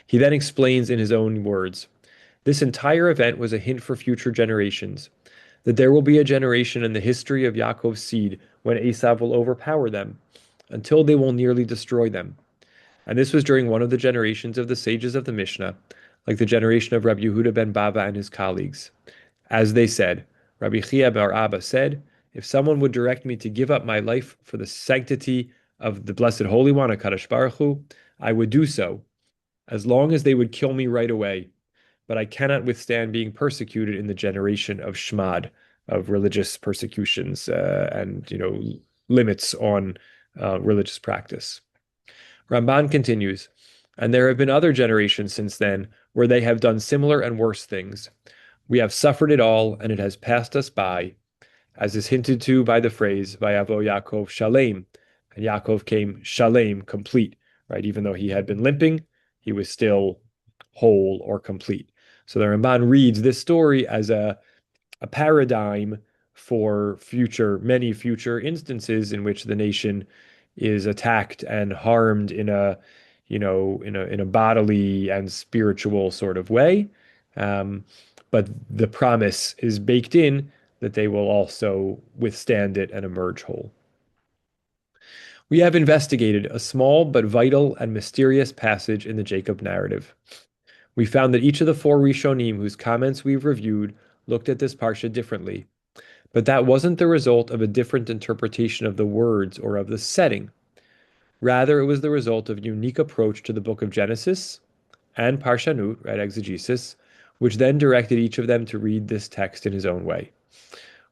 He then explains in his own words, this entire event was a hint for future generations, that there will be a generation in the history of Yaakov's seed when Esav will overpower them, until they will nearly destroy them. And this was during one of the generations of the sages of the Mishnah, like the generation of Rabbi Yehuda ben Bava and his colleagues. As they said, Rabbi Chia bar Abba said, if someone would direct me to give up my life for the sanctity of the Blessed Holy One, HaKadosh Baruch Hu, I would do so, as long as they would kill me right away. But I cannot withstand being persecuted in the generation of Shmad, of religious persecutions and limits on religious practice. Ramban continues, and there have been other generations since then where they have done similar and worse things. We have suffered it all, and it has passed us by, as is hinted to by the phrase, Vayavo Yaakov Shalem, and Yaakov came Shalem, complete, right? Even though he had been limping, he was still whole or complete. So the Ramban reads this story as a paradigm for many future instances in which the nation is attacked and harmed in a bodily and spiritual sort of way. But the promise is baked in that they will also withstand it and emerge whole. We have investigated a small but vital and mysterious passage in the Jacob narrative. We found that each of the four Rishonim whose comments we've reviewed looked at this Parsha differently, but that wasn't the result of a different interpretation of the words or of the setting. Rather, it was the result of a unique approach to the book of Genesis and Parshanut, right, exegesis, which then directed each of them to read this text in his own way.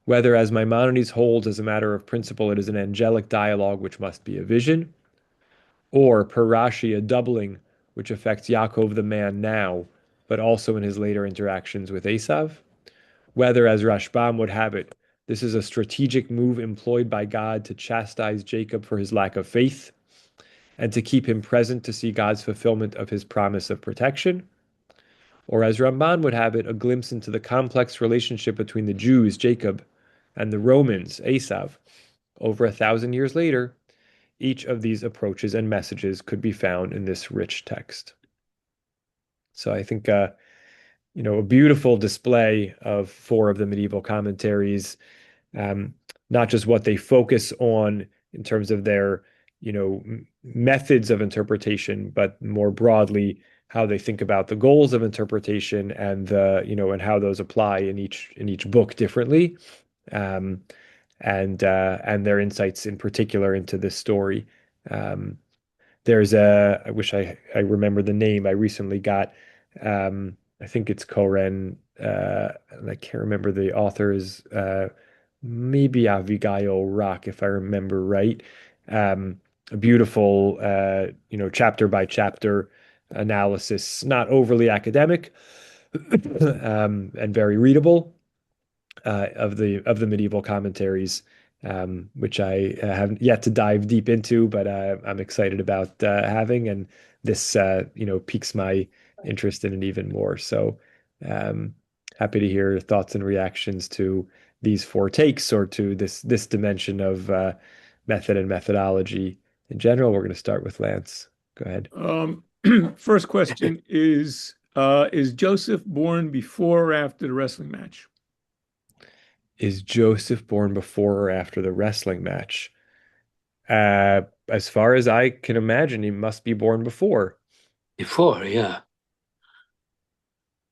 Whether, as Maimonides holds as a matter of principle, it is an angelic dialogue which must be a vision, or per Rashi, a doubling which affects Yaakov the man now, but also in his later interactions with Esav. Whether, as Rashbam would have it, this is a strategic move employed by God to chastise Jacob for his lack of faith and to keep him present to see God's fulfillment of his promise of protection. Or as Ramban would have it, a glimpse into the complex relationship between the Jews, Jacob, and the Romans, Esav. Over 1,000 years later, each of these approaches and messages could be found in this rich text. So I think, a beautiful display of four of the medieval commentaries, not just what they focus on in terms of their, methods of interpretation, but more broadly, how they think about the goals of interpretation and and how those apply in each book differently. And their insights in particular into this story. I wish I remember the name. I recently got, I think it's Koren, and I can't remember the author is maybe Avigail Rock, if I remember right. A beautiful, chapter by chapter analysis, not overly academic, and very readable. Of the medieval commentaries, which I have yet to dive deep into, but I'm excited about having, and this piques my interest in it even more. So happy to hear thoughts and reactions to these four takes or to this dimension of method and methodology in general. We're going to start with Lance. Go ahead. First question is Joseph born before or after the wrestling match? Is Joseph born before or after the wrestling match? As far as I can imagine, he must be born before. Before, yeah.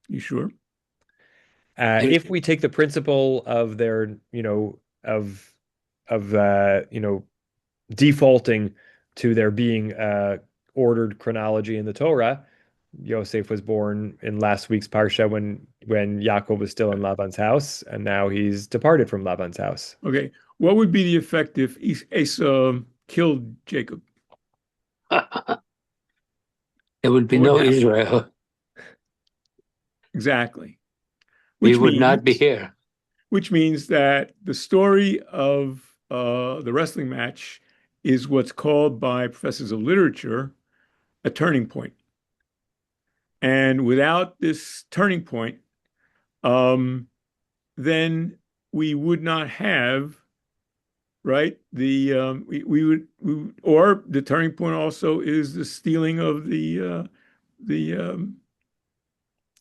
You sure? If we take the principle of their, of defaulting to there being ordered chronology in the Torah, Yosef was born in last week's Parsha when Yaakov was still in Laban's house, and now he's departed from Laban's house. Okay. What would be the effect if Esau killed Jacob? There would be What no would happen? Israel. Exactly. We Which would not be means, here. which means that the story of the wrestling match is what's called by professors of literature a turning point. And without this turning point, then we would not have, right? Or the turning point also is the stealing of the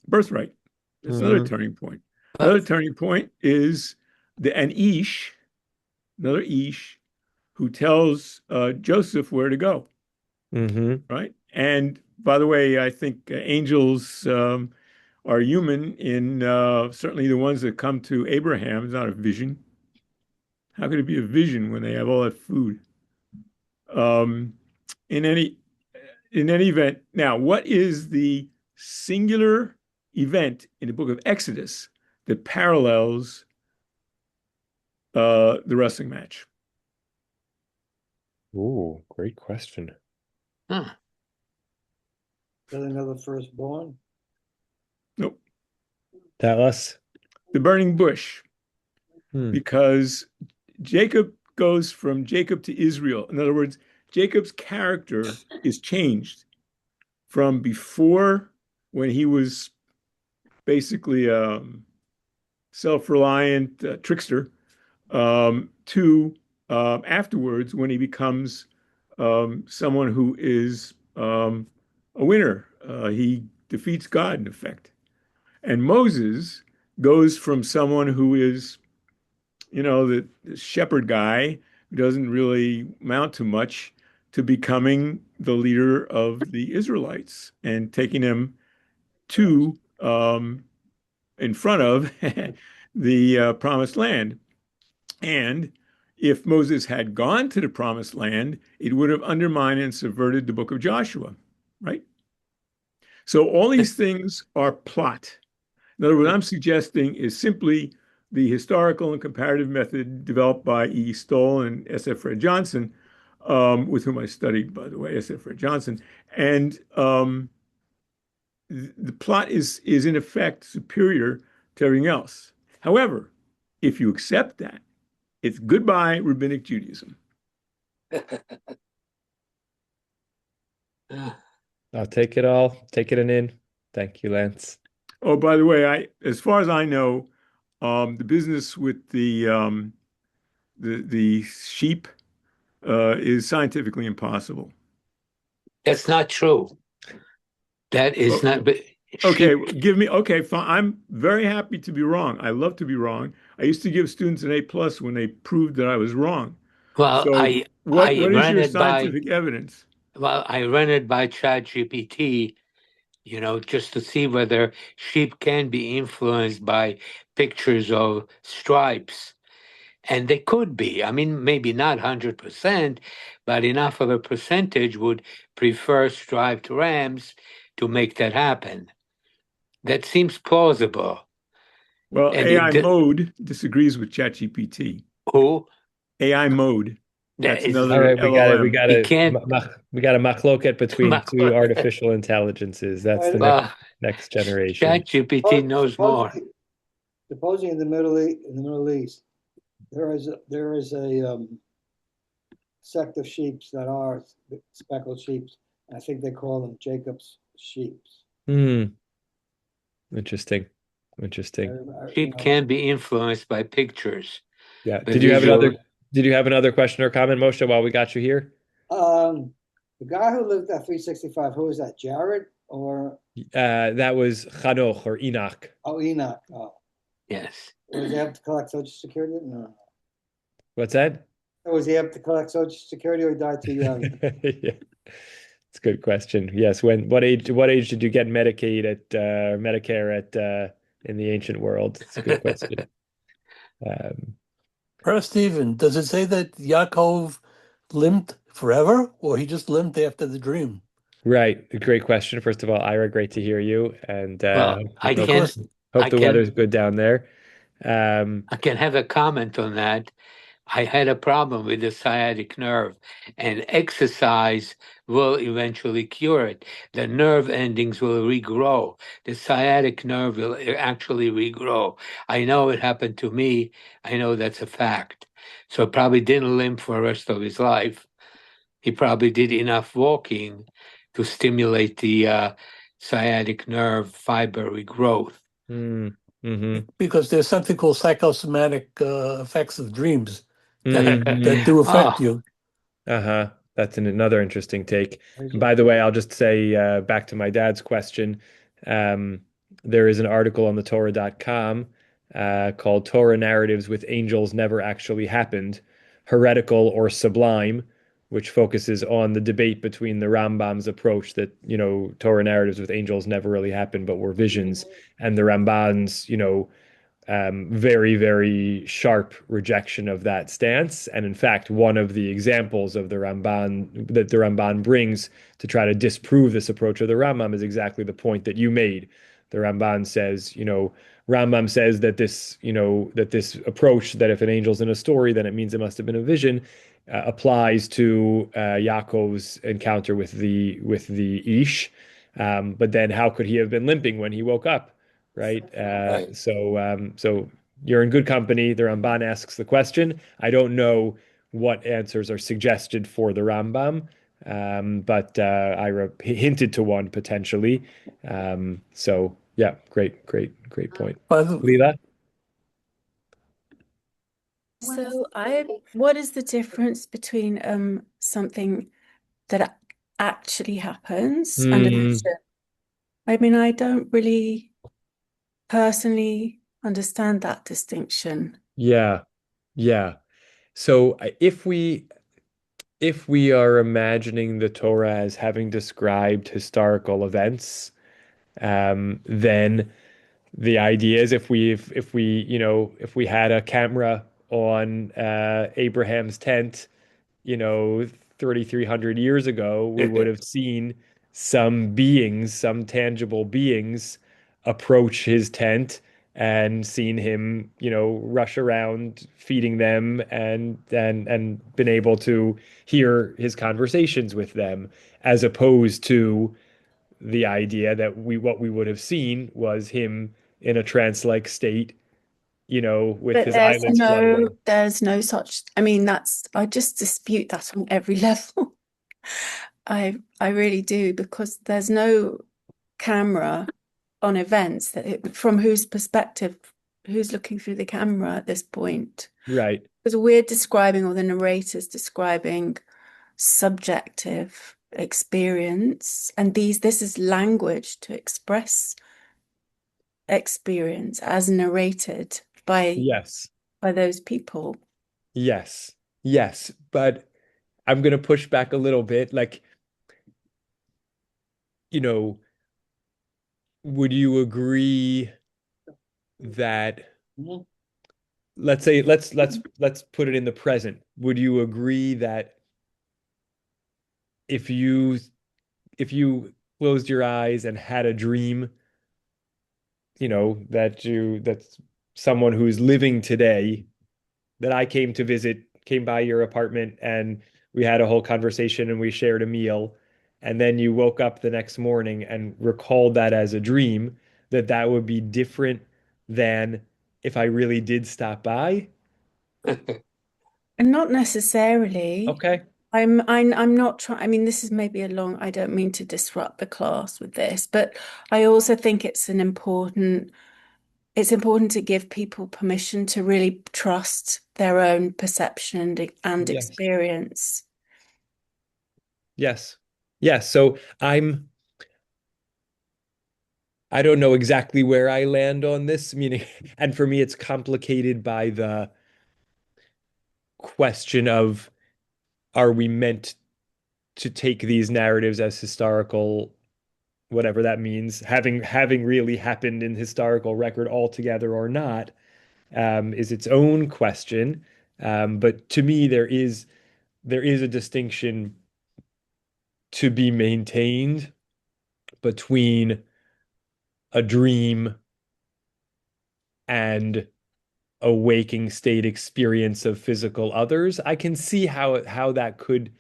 birthright. That's another turning point. Another turning point is another Ish, who tells Joseph where to go, right? And by the way, I think angels are human in certainly the ones that come to Abraham. It's not a vision. How could it be a vision when they have all that food? Um, in any event, now what is the singular event in the book of Exodus that parallels the wrestling match? Ooh, great question. Huh. Killing of the firstborn. Nope. Tell us. The burning bush, Hmm. because Jacob goes from Jacob to Israel. In other words, Jacob's character is changed from before, when he was basically a self-reliant trickster, to afterwards, when he becomes someone who is a winner. He defeats God, in effect. And Moses goes from someone who is, the shepherd guy who doesn't really amount to much, to becoming the leader of the Israelites and taking them to in front of the promised land. And if Moses had gone to the promised land, it would have undermined and subverted the book of Joshua, right? So all these things are plot. In other words, what I'm suggesting is simply the historical and comparative method developed by E. Stoll and S.F. Fred Johnson, with whom I studied, by the way, S.F. Fred Johnson. And the plot is in effect superior to everything else. However, if you accept that, it's goodbye rabbinic Judaism. I'll take it all. Take it in. Thank you, Lance. Oh, by the way, as far as I know, the business with the sheep is scientifically impossible. That's not true. That is Oh, not. But okay, sheep, okay, fine. I'm very happy to be wrong. I love to be wrong. I used to give students an A+ when they proved that I was wrong. well, So what I is ran your it by. scientific evidence? Well, I ran it by ChatGPT, just to see whether sheep can be influenced by pictures of stripes. And they could be. I mean, maybe not 100%, but enough of a percentage would prefer striped rams to make that happen. That seems plausible. Well, And AI mode disagrees with ChatGPT. who? AI mode, That that's is, All another right, LLM. he can't. we got a machloket between two artificial intelligences. That's the Well, next generation. ChatGPT knows more. Supposedly in the Middle East, there is a sect of sheep that are speckled sheep. I think they call them Jacob's sheep. Interesting. Sheep can be influenced by pictures. Yeah. But visual. Did you have another question or comment, Moshe, while we got you here? The guy who lived at 365, who is that? Jared or That was Chanoch or Enoch. oh, Enoch? Oh, Yes. does he have to collect Social Security? No. What's that? Was he have to collect Social Security or he died too young? Yeah, it's a good question. Yes, what age did you get Medicaid at Medicare at in the ancient world? It's a good question. Um, Stephen, does it say that Yaakov limped forever, or he just limped after the dream? right, great question. First of all, Ira, great to hear you, and Well, hope, Because hope I the weather's can, good down there. Um, I can have a comment on that. I had a problem with the sciatic nerve, and exercise will eventually cure it. The nerve endings will regrow. The sciatic nerve will actually regrow. I know it happened to me. I know that's a fact. So it probably didn't limp for the rest of his life. He probably did enough walking to stimulate the sciatic nerve fiber regrowth. mm, hmm because there's something called psychosomatic effects of dreams that hmm do affect Oh, you. Uh-huh. That's another interesting take. There's And a- by the way, I'll just say back to my dad's question, um, there is an article on the Torah.com called Torah Narratives with Angels Never Actually Happened, Heretical or Sublime, which focuses on the debate between the Rambam's approach that, Torah narratives with angels never really happened, but were visions, and the Ramban's, very, very sharp rejection of that stance. And in fact, one of the examples of the Ramban brings to try to disprove this approach of the Rambam is exactly the point that you made. The Ramban says, Rambam says that this approach that if an angel's in a story, then it means it must have been a vision, applies to Yaakov's encounter with the Ish. But then how could he have been limping when he woke up? Right? right. So you're in good company. The Ramban asks the question. I don't know what answers are suggested for the Rambam, but Ira hinted to one potentially. So yeah, great point. By the, Leela? So what is the difference between something that actually happens and a Mm, vision? I mean, I don't really personally understand that distinction. yeah, yeah. So if we are imagining the Torah as having described historical events, then the idea is if we had a camera on Abraham's tent, 3,300 years ago, we would have seen some tangible beings approach his tent and seen him, rush around feeding them and been able to hear his conversations with them, as opposed to the idea that what we would have seen was him in a trance-like state, with But his eyelids fluttering. there's no such, I mean, I just dispute that on every level. I really do, because there's no camera on events from whose perspective, who's looking through the camera at this point. Right. Because we're describing, or the narrator's describing, subjective experience, and this is language to express experience as narrated by Yes. those people. Yes. Yes. But I'm going to push back a little bit. Like, you know, would you agree that, Mhm. let's say, let's put it in the present. Would you agree that if you if you closed your eyes and had a dream, that's someone who's living today, that I came to visit, came by your apartment, and we had a whole conversation and we shared a meal, and then you woke up the next morning and recalled that as a dream, that would be different than if I really did stop by? And not necessarily. Okay. I'm not trying. I mean, this is maybe I don't mean to disrupt the class with this, but I also think it's important to give people permission to really trust their own perception and Yes. experience. Yes. Yes. So I don't know exactly where I land on this, meaning, and for me, it's complicated by the question of, are we meant to take these narratives as historical, whatever that means, having really happened in historical record altogether or not, is its own question. But to me, there is a distinction to be maintained between a dream and a waking state experience of physical others. I can see how that could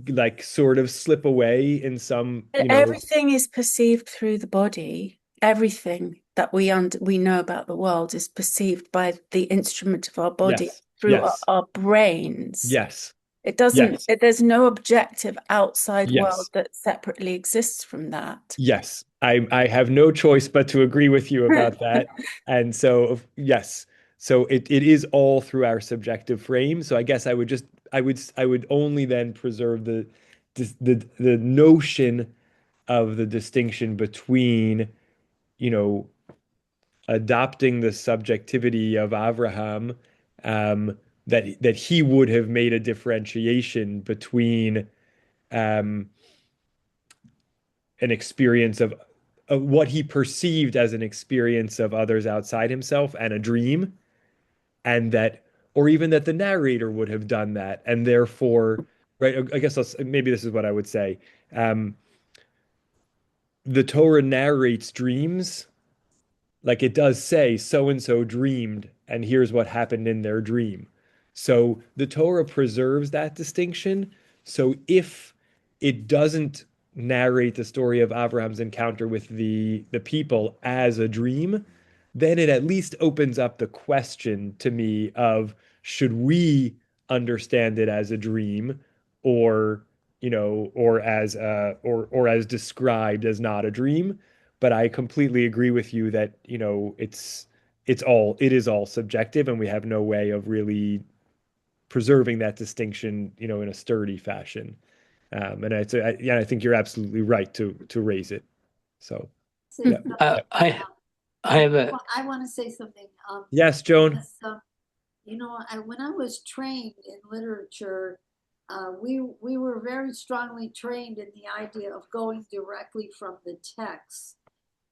like sort of slip away in some, Everything is perceived through the body. Everything that we know about the world is perceived by the instrument of our body yes, through yes, our brains. yes, It doesn't, yes, there's no objective outside world yes, that separately exists from that. yes. I have no choice but to agree with you about that. And so, yes, so it is all through our subjective frame. So I guess I would only then preserve the notion of the distinction between, you know, adopting the subjectivity of Avraham, that he would have made a differentiation between um, an experience of what he perceived as an experience of others outside himself and a dream, and that, or even that the narrator would have done that, and therefore, right? I guess maybe this is what I would say. Um, the Torah narrates dreams, like it does say so and so dreamed, and here's what happened in their dream. So the Torah preserves that distinction. So if it doesn't narrate the story of Abraham's encounter with the people as a dream, then it at least opens up the question to me of, should we understand it as a dream, or or as described as not a dream. But I completely agree with you that, it is all subjective, and we have no way of really preserving that distinction, in a sturdy fashion. And yeah, I think you're absolutely right to raise it. So, yeah. I have a I want to say something. Yes, Joan. Yes, when I was trained in literature, we were very strongly trained in the idea of going directly from the text.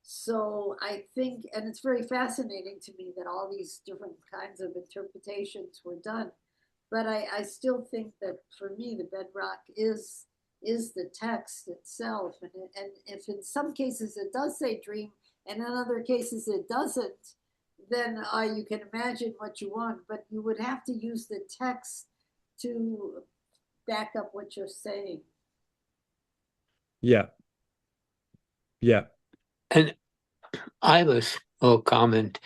So I think, and it's very fascinating to me that all these different kinds of interpretations were done. But I still think that for me, the bedrock is the text itself. And if in some cases it does say dream, and in other cases it doesn't, then you can imagine what you want. But you would have to use the text to back up what you're saying. Yeah. Yeah. and I have a small comment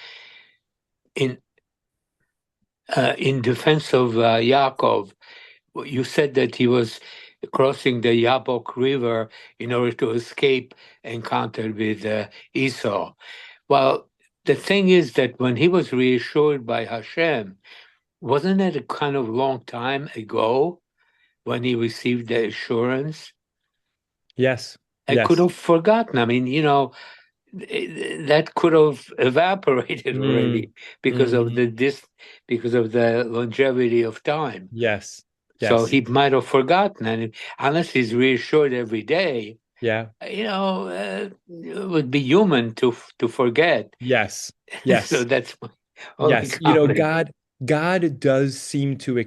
in defense of Yaakov. You said that he was crossing the Yabok River in order to escape encounter with Esau. Well, the thing is that when he was reassured by Hashem, wasn't it a kind of long time ago when he received the assurance? Yes. I could Yes. have forgotten. I mean, that could have evaporated already because of because of the longevity of time. Yes. So Yes. he might have forgotten, and unless he's reassured every day, Yeah. it would be human to forget. Yes. Yes. So that's my only Yes, comment. God does seem to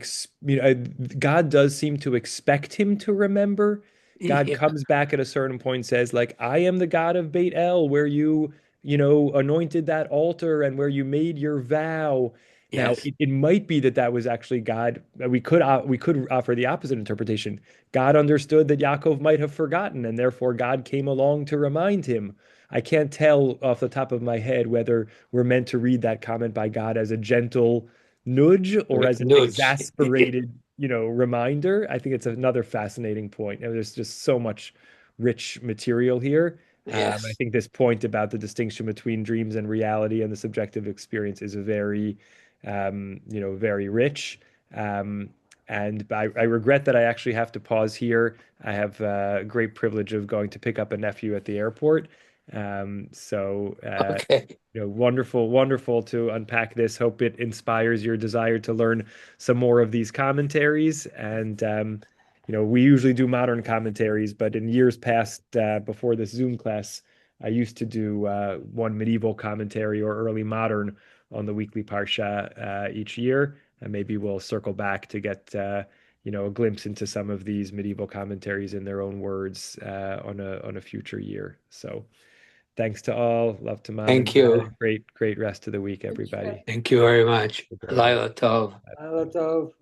God does seem to expect him to remember. God Yeah. comes back at a certain point and says, like, I am the God of Beit El, where you anointed that altar and where you made your vow. Now, Yes. it might be that that was actually God. We could offer the opposite interpretation. God understood that Yaakov might have forgotten, and therefore God came along to remind him. I can't tell off the top of my head whether we're meant to read that comment by God as a gentle nudge or as an Nudge. exasperated, reminder. I think it's another fascinating point. And there's just so much rich material here. I Yes. think this point about the distinction between dreams and reality and the subjective experience is very rich. Um, and I regret that I actually have to pause here. I have a great privilege of going to pick up a nephew at the airport. So Okay. wonderful to unpack this. Hope it inspires your desire to learn some more of these commentaries. And we usually do modern commentaries, but in years past, before this Zoom class, I used to do one medieval commentary or early modern on the weekly Parsha each year, and maybe we'll circle back to get a glimpse into some of these medieval commentaries in their own words on a future year. So. Thanks to all. Love to mom and Thank you. dad. Great rest of the week, everybody. Thank you very much. Good day. Laila Tov. Tov.